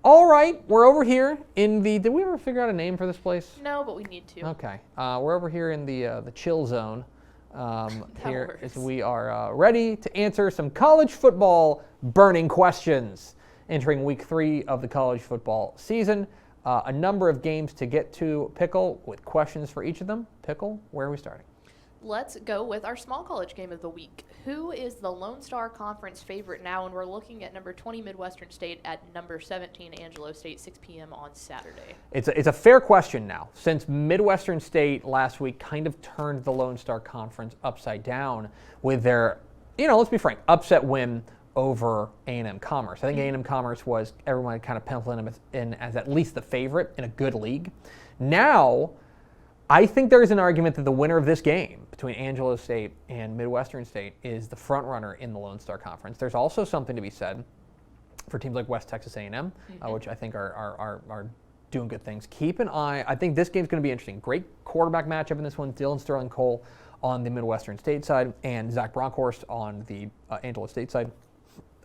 All right, we're over here in the. Did we ever figure out a name for this place? No, but we need to. Okay, we're over here in the chill zone. Here works. as we are ready to answer some college football burning questions. Entering week 3 of the college football season, a number of games to get to. Pickle with questions for each of them. Pickle, where are we starting? Let's go with our small college game of the week. Who is the Lone Star Conference favorite now? And we're looking at number 20 Midwestern State at number 17 Angelo State, 6 p.m. on Saturday. It's a fair question now, since Midwestern State last week kind of turned the Lone Star Conference upside down with their, let's be frank, upset win over A&M Commerce. I think A&M Commerce was, everyone kind of penciling them in as at least the favorite in a good league. Now, I think there is an argument that the winner of this game between Angelo State and Midwestern State is the front runner in the Lone Star Conference. There's also something to be said for teams like West Texas A&M, which I think are doing good things. Keep an eye. I think this game's going to be interesting. Great quarterback matchup in this one. Dylan Sterling Cole on the Midwestern State side and Zach Bronkhorst on the Angelo State side.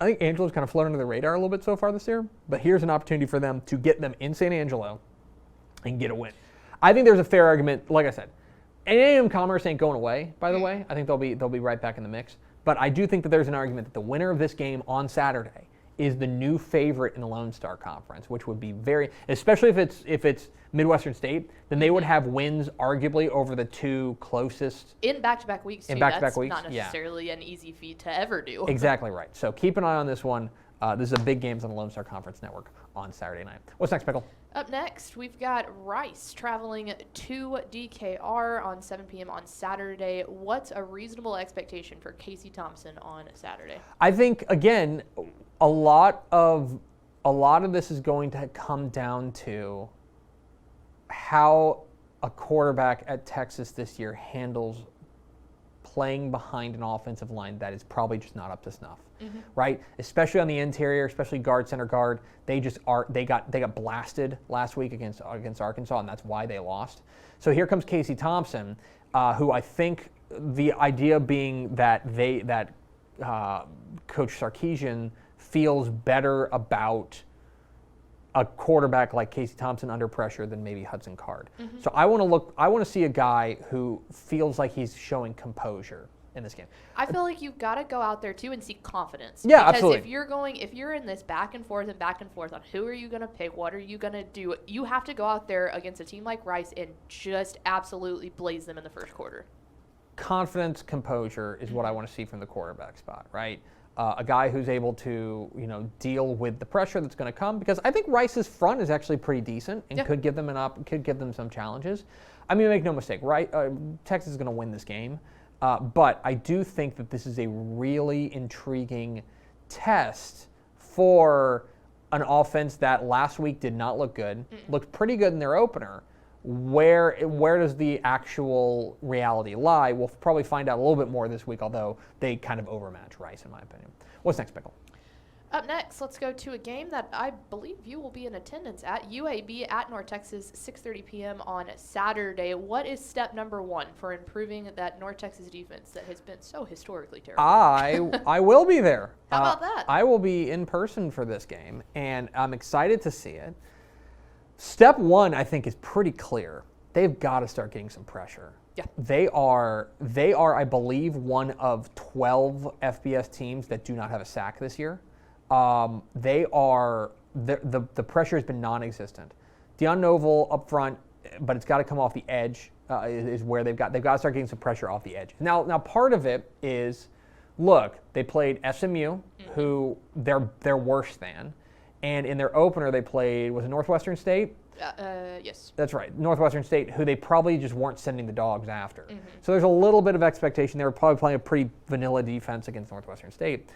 I think Angelo's kind of flown under the radar a little bit so far this year, but here's an opportunity for them to get them in San Angelo and get a win. I think there's a fair argument, like I said, A&M Commerce ain't going away, by the way. I think they'll be right back in the mix. But I do think that there's an argument that the winner of this game on Saturday is the new favorite in the Lone Star Conference, which would be very, especially if it's Midwestern State, then they would have wins arguably over the two closest. In back-to-back weeks, too. In back-to-back That's weeks, not necessarily an easy feat to ever do. Exactly right. So keep an eye on this one. This is a big games on the Lone Star Conference Network on Saturday night. What's next, Pickle? Up next, we've got Rice traveling to DKR on 7 p.m. on Saturday. What's a reasonable expectation for Casey Thompson on Saturday? I think, again, a lot of this is going to come down to how a quarterback at Texas this year handles playing behind an offensive line that is probably just not up to snuff, right? Especially on the interior, especially guard, center guard. They got blasted last week against Arkansas, and that's why they lost. So here comes Casey Thompson, who I think the idea being that Coach Sarkisian feels better about a quarterback like Casey Thompson under pressure than maybe Hudson Card. So I want to see a guy who feels like he's showing composure in this game. I feel like you've got to go out there too and see confidence. Yeah, because absolutely. if you're in this back and forth on who are you going to pick, what are you going to do, you have to go out there against a team like Rice and just absolutely blaze them in the first quarter. Confidence, composure is what I want to see from the quarterback spot, right? A guy who's able to, deal with the pressure that's going to come, because I think Rice's front is actually pretty decent and could give them some challenges. I mean, make no mistake, right? Texas is going to win this game, but I do think that this is a really intriguing test for an offense that last week did not look good, looked pretty good in their opener. Where does the actual reality lie? We'll probably find out a little bit more this week, although they kind of overmatch Rice, in my opinion. What's next, Pickle? Up next, let's go to a game that I believe you will be in attendance at. UAB at North Texas, 6:30 p.m. on Saturday. What is step number 1 for improving that North Texas defense that has been so historically terrible? I will be there. How about that? I will be in person for this game, and I'm excited to see it. Step 1, I think, is pretty clear. They've got to start getting some pressure. Yeah. They are, I believe, one of 12 FBS teams that do not have a sack this year. The pressure has been non-existent. Deion Noble up front, but it's got to come off the edge. Is where they've got to start getting some pressure off the edge. Now part of it is, look, they played SMU, who they're worse than. And in their opener, they played, was it Northwestern State? Yes. That's right, Northwestern State, who they probably just weren't sending the dogs after. So there's a little bit of expectation. They were probably playing a pretty vanilla defense against Northwestern State.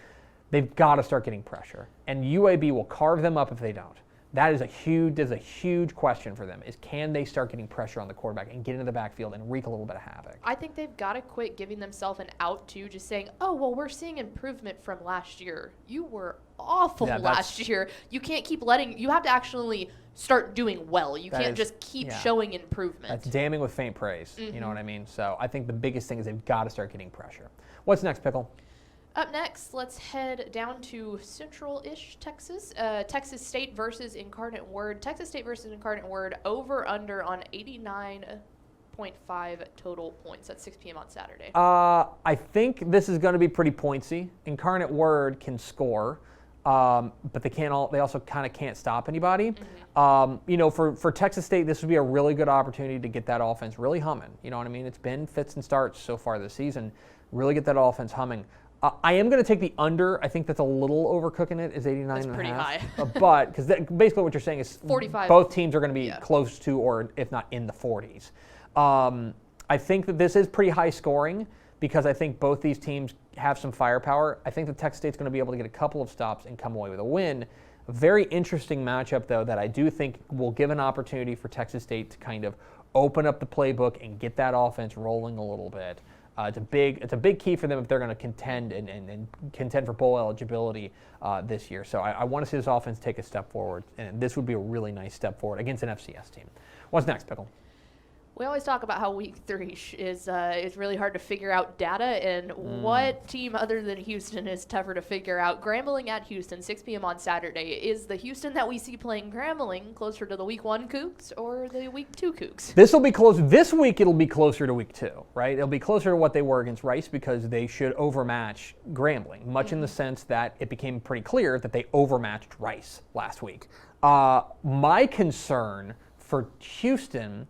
They've got to start getting pressure. And UAB will carve them up if they don't. That is a huge question for them, is can they start getting pressure on the quarterback and get into the backfield and wreak a little bit of havoc? I think they've got to quit giving themselves an out to just saying, oh, well, we're seeing improvement from last year. You were awful last year. You can't keep you have to actually start doing well. You can't just keep showing improvement. That's damning with faint praise. You know what I mean? So I think the biggest thing is they've got to start getting pressure. What's next, Pickle? Up next, let's head down to central-ish Texas. Texas State versus Incarnate Word. Texas State versus Incarnate Word, over/under on 89.5 total points. That's 6 p.m. on Saturday. I think this is going to be pretty pointsy. Incarnate Word can score, but they also kind of can't stop anybody. Mm-hmm. For Texas State, this would be a really good opportunity to get that offense really humming. You know what I mean? It's been fits and starts so far this season. Really get that offense humming. I am going to take the under. I think that's a little overcooking it. Is 89 That's and pretty a half. high. But because basically what you're saying is 45. Both teams are going to be close to, or if not in the 40s. I think that this is pretty high scoring because I think both these teams have some firepower. I think that Texas State's going to be able to get a couple of stops and come away with a win. A very interesting matchup, though, that I do think will give an opportunity for Texas State to kind of open up the playbook and get that offense rolling a little bit. It's a big key for them if they're going to contend and contend for bowl eligibility this year. So I want to see this offense take a step forward, and this would be a really nice step forward against an FCS team. What's next, Pickle? We always talk about how week 3 is really hard to figure out data, and what team other than Houston is tougher to figure out. Grambling at Houston, 6 p.m. on Saturday. Is the Houston that we see playing Grambling closer to the week 1 Cougs or the week 2 Cougs? This will be close. This week it'll be closer to week 2, right? It'll be closer to what they were against Rice because they should overmatch Grambling, much in the sense that it became pretty clear that they overmatched Rice last week. My concern for Houston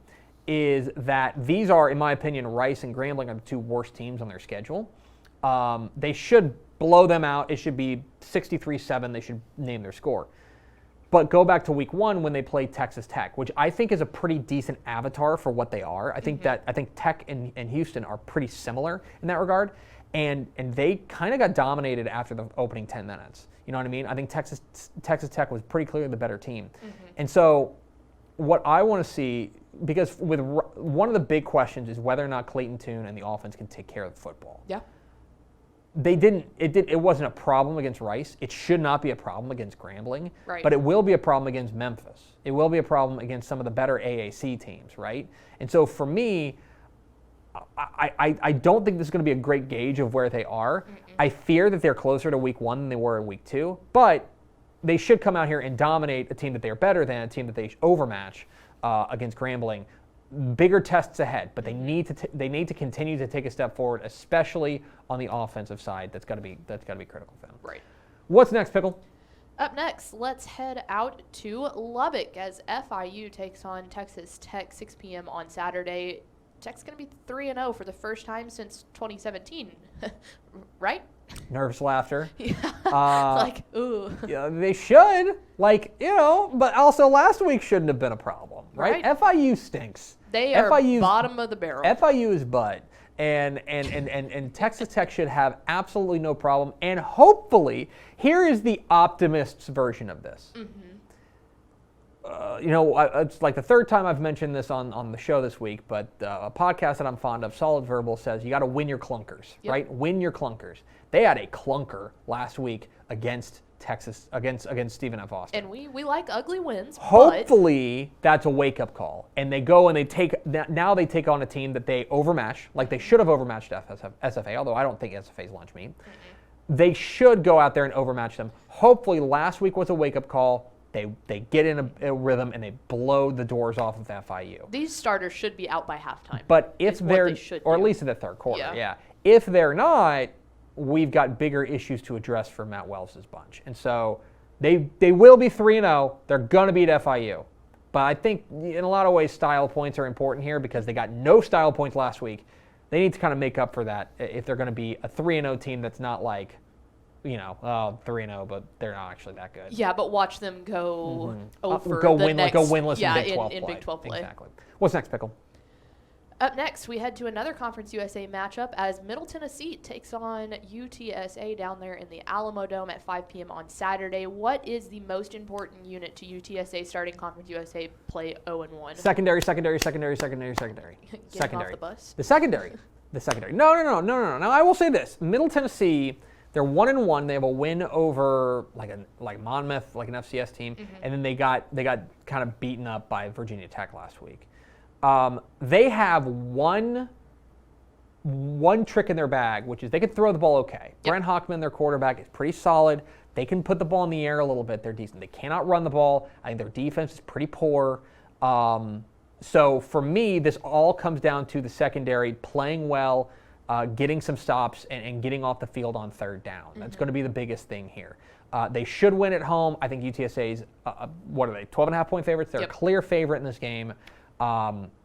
is that these are, in my opinion, Rice and Grambling are the 2 worst teams on their schedule. They should blow them out. It should be 63-7. They should name their score. But go back to week 1 when they play Texas Tech, which I think is a pretty decent avatar for what they are. I think Tech and Houston are pretty similar in that regard. And they kind of got dominated after the opening 10 minutes. You know what I mean? I think Texas Tech was pretty clearly the better team. And so what I want to see, because with one of the big questions is whether or not Clayton Tune and the offense can take care of the football. Yeah. It wasn't a problem against Rice. It should not be a problem against Grambling. Right. But it will be a problem against Memphis. It will be a problem against some of the better AAC teams, right? And so for me, I don't think this is going to be a great gauge of where they are. I fear that they're closer to week 1 than they were in week 2, but they should come out here and dominate a team that they are better than, a team that they overmatch against Grambling. Bigger tests ahead, but they need to continue to take a step forward, especially on the offensive side. That's got to be critical for them. Right. What's next, Pickle? Up next, let's head out to Lubbock as FIU takes on Texas Tech, 6 p.m. on Saturday. Tech's going to be 3-0 for the first time since 2017, right? Nervous laughter. Yeah. Ooh. Yeah, they should. But also last week shouldn't have been a problem, right? FIU stinks. They are bottom of the barrel. FIU is butt. And Texas Tech should have absolutely no problem. And hopefully, here is the optimist's version of this. It's like the third time I've mentioned this on the show this week, but a podcast that I'm fond of, Solid Verbal, says you got to win your clunkers, right? Win your clunkers. They had a clunker last week against Texas, against Stephen F. Austin. And we like ugly wins. Hopefully, that's a wake-up call. And they go and they take on a team that they overmatch, like they should have overmatched SFA, although I don't think SFA's lunch meat. They should go out there and overmatch them. Hopefully, last week was a wake-up call. They get in a rhythm and they blow the doors off of FIU. These starters should be out by halftime. But if they're, or at least in the third quarter, If they're not, we've got bigger issues to address for Matt Wells' bunch. And so they will be 3-0. They're going to beat FIU. But I think in a lot of ways style points are important here because they got no style points last week. They need to kind of make up for that if they're going to be a 3-0 team that's not like, 3-0, but they're not actually that good. Yeah, but watch them go over go the win, next, go winless in Big 12 play. Exactly. What's next, Pickle? Up next, we head to another Conference USA matchup as Middle Tennessee takes on UTSA down there in the Alamo Dome at 5 p.m. on Saturday. What is the most important unit to UTSA starting Conference USA play 0-1? Secondary. Getting off the bus? The secondary. No. Now, I will say this. Middle Tennessee, they're 1-1. They have a win over like Monmouth, like an FCS team, and then they got kind of beaten up by Virginia Tech last week. They have one one trick in their bag, which is they can throw the ball okay. Yep. Brent Hockman, their quarterback, is pretty solid. They can put the ball in the air a little bit. They're decent. They cannot run the ball. I think their defense is pretty poor. So for me, this all comes down to the secondary playing well, getting some stops, and getting off the field on third down. That's going to be the biggest thing here. They should win at home. I think UTSA's, what are they, 12.5-point favorites? They're a clear favorite in this game.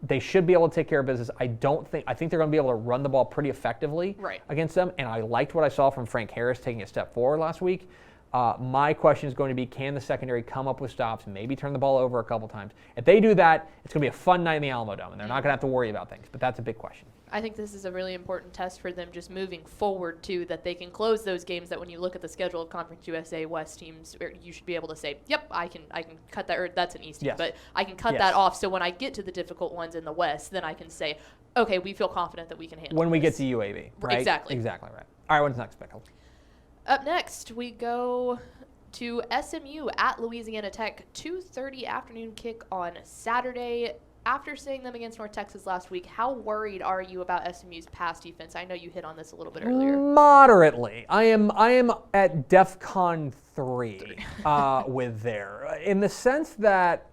They should be able to take care of business. I think they're going to be able to run the ball pretty effectively against them. And I liked what I saw from Frank Harris taking a step forward last week. My question is going to be, can the secondary come up with stops, maybe turn the ball over a couple times? If they do that, it's going to be a fun night in the Alamo Dome, and they're not going to have to worry about things. But that's a big question. I think this is a really important test for them just moving forward, too, that they can close those games that when you look at the schedule of Conference USA West teams, you should be able to say, yep, I can cut that, or that's an East team, but I can cut that off. So when I get to the difficult ones in the West, then I can say, okay, we feel confident that we can handle when we this. get to UAB, right? Exactly right. All right, what's next, Pickle? Up next, we go to SMU at Louisiana Tech, 2:30 afternoon kick on Saturday. After seeing them against North Texas last week, how worried are you about SMU's pass defense? I know you hit on this a little bit earlier. Moderately. I am at DEFCON 3 with there, in the sense that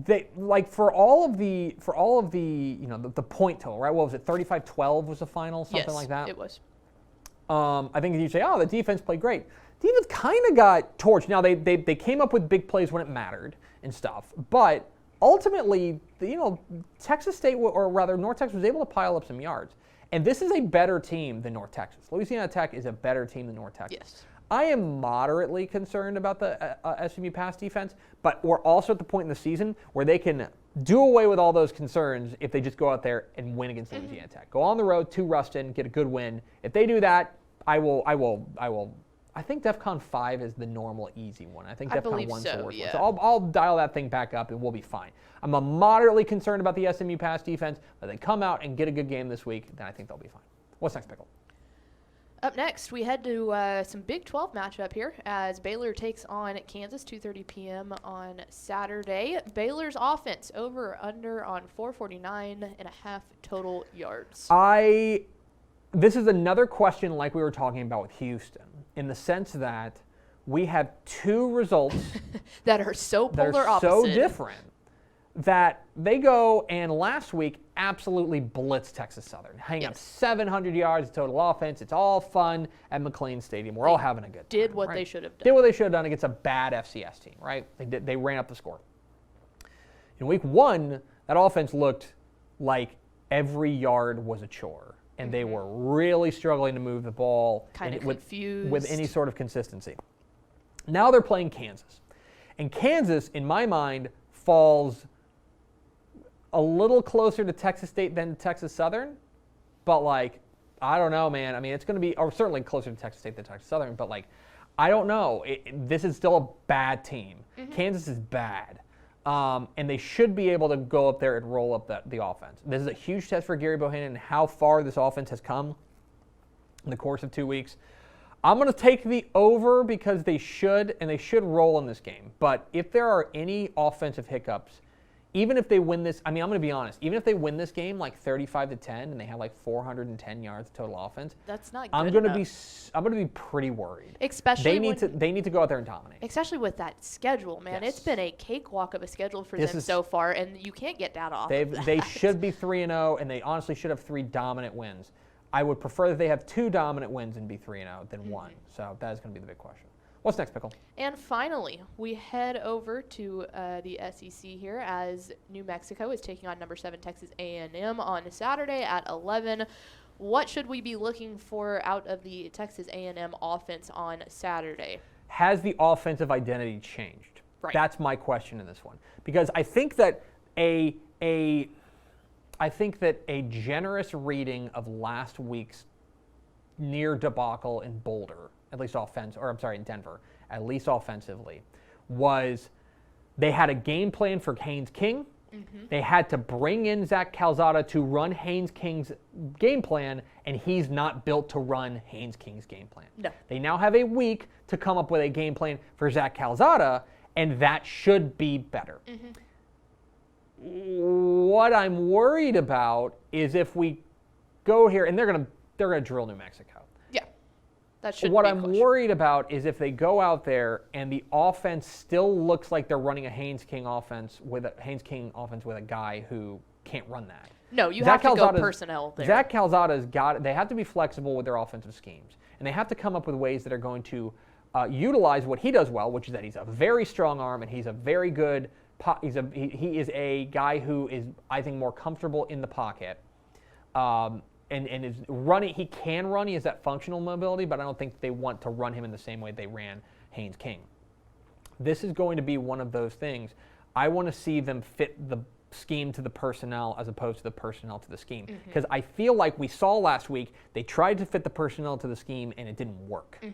they, like, for all of the the point total, right? What was it? 35-12 was the final, something like that. It was. I think you say, oh, the defense played great. Defense kind of got torched. Now they came up with big plays when it mattered and stuff, but ultimately, Texas State, or rather North Texas, was able to pile up some yards. And this is a better team than North Texas. Louisiana Tech is a better team than North Texas. Yes. I am moderately concerned about the SMU pass defense, but we're also at the point in the season where they can do away with all those concerns if they just go out there and win against Louisiana Tech. Go on the road to Ruston, get a good win. If they do that, I think DEFCON 5 is the normal easy one. I think DEFCON 1 is the worst one. So I'll dial that thing back up and we'll be fine. I'm moderately concerned about the SMU pass defense, but they come out and get a good game this week, then I think they'll be fine. What's next, Pickle? Up next, we head to some Big 12 matchup here as Baylor takes on Kansas, 2:30 p.m. on Saturday. Baylor's offense over or under on 449.5 total yards. This is another question like we were talking about with Houston, in the sense that we have two results that are so polar opposite, so different, that they go and last week absolutely blitzed Texas Southern, hang up 700 yards of total offense. It's all fun at McLean Stadium. We're all having a good time. Did what they should have done. Did what they should have done against a bad FCS team, right? They ran up the score. In week one, that offense looked like every yard was a chore. And they were really struggling to move the ball confused with any sort of consistency. Now they're playing Kansas. And Kansas, in my mind, falls a little closer to Texas State than Texas Southern. But, I don't know, man. I mean, it's going to be, or certainly closer to Texas State than Texas Southern. But, I don't know. This is still a bad team. Kansas is bad. And they should be able to go up there and roll up the offense. This is a huge test for Gary Bohannon and how far this offense has come in the course of 2 weeks. I'm going to take the over because they should roll in this game. But if there are any offensive hiccups, even if they win this, I'm going to be honest, even if they win this game 35-10 and they have 410 yards of total offense, that's not good I'm going to be pretty worried. Especially they need to go out there and dominate. Especially with that schedule, man. It's been a cakewalk of a schedule for them so far, and you can't get down off of that. They should be 3-0, and they honestly should have 3 dominant wins. I would prefer that they have 2 dominant wins and be 3-0 than 1. So that is going to be the big question. What's next, Pickle? And finally, we head over to the SEC here as New Mexico is taking on number 7 Texas A&M on Saturday at 11. What should we be looking for out of the Texas A&M offense on Saturday? Has the offensive identity changed? Right. That's my question in this one, because I think that a generous reading of last week's near debacle in Boulder, in Denver, at least offensively, was they had a game plan for Haynes King. They had to bring in Zach Calzada to run Haynes King's game plan, and he's not built to run Haynes King's game plan. No. They now have a week to come up with a game plan for Zach Calzada, and that should be better. What I'm worried about is if we go here, and they're gonna drill New Mexico. Yeah, that should. What I'm worried about is if they go out there and the offense still looks like they're running a Haynes King offense with a guy who can't run that. No, you have to go personnel there. Zach Calzada's got it. They have to be flexible with their offensive schemes, and they have to come up with ways that are going to utilize what he does well, which is that he's a very strong arm and he's a very good. He is a guy who is, I think, more comfortable in the pocket, and is running. He can run. He has that functional mobility, but I don't think they want to run him in the same way they ran Haynes King. This is going to be one of those things. I want to see them fit the scheme to the personnel as opposed to the personnel to the scheme, because I feel like we saw last week they tried to fit the personnel to the scheme and it didn't work.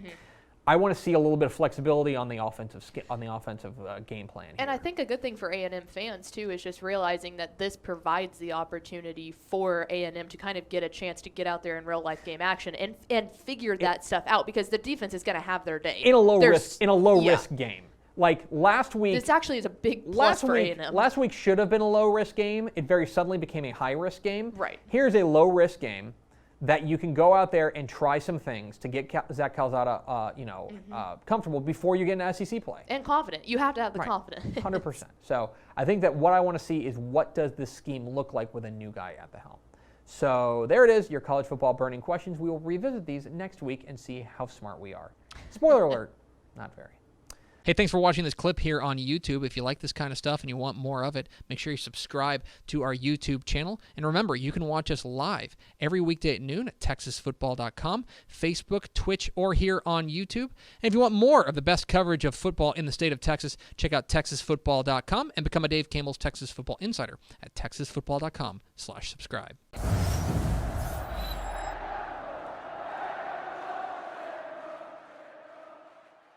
I want to see a little bit of flexibility on the offensive game plan here. And I think a good thing for A&M fans too is just realizing that this provides the opportunity for A&M to kind of get a chance to get out there in real life game action and figure that stuff out, because the defense is going to have their day in a low risk game. Like last week, this actually is a big plus for A&M. Last week should have been a low risk game. It very suddenly became a high risk game. Right. Here's a low risk game that you can go out there and try some things to get Zach Calzada, comfortable before you get into SEC play. And confident. You have to have the confidence. 100%. So I think that what I want to see is what does this scheme look like with a new guy at the helm. So there it is, your college football burning questions. We will revisit these next week and see how smart we are. Spoiler alert, not very. Hey, thanks for watching this clip here on YouTube. If you like this kind of stuff and you want more of it, make sure you subscribe to our YouTube channel. And remember, you can watch us live every weekday at noon at TexasFootball.com, Facebook, Twitch, or here on YouTube. And if you want more of the best coverage of football in the state of Texas, check out TexasFootball.com and become a Dave Campbell's Texas Football Insider at TexasFootball.com/subscribe.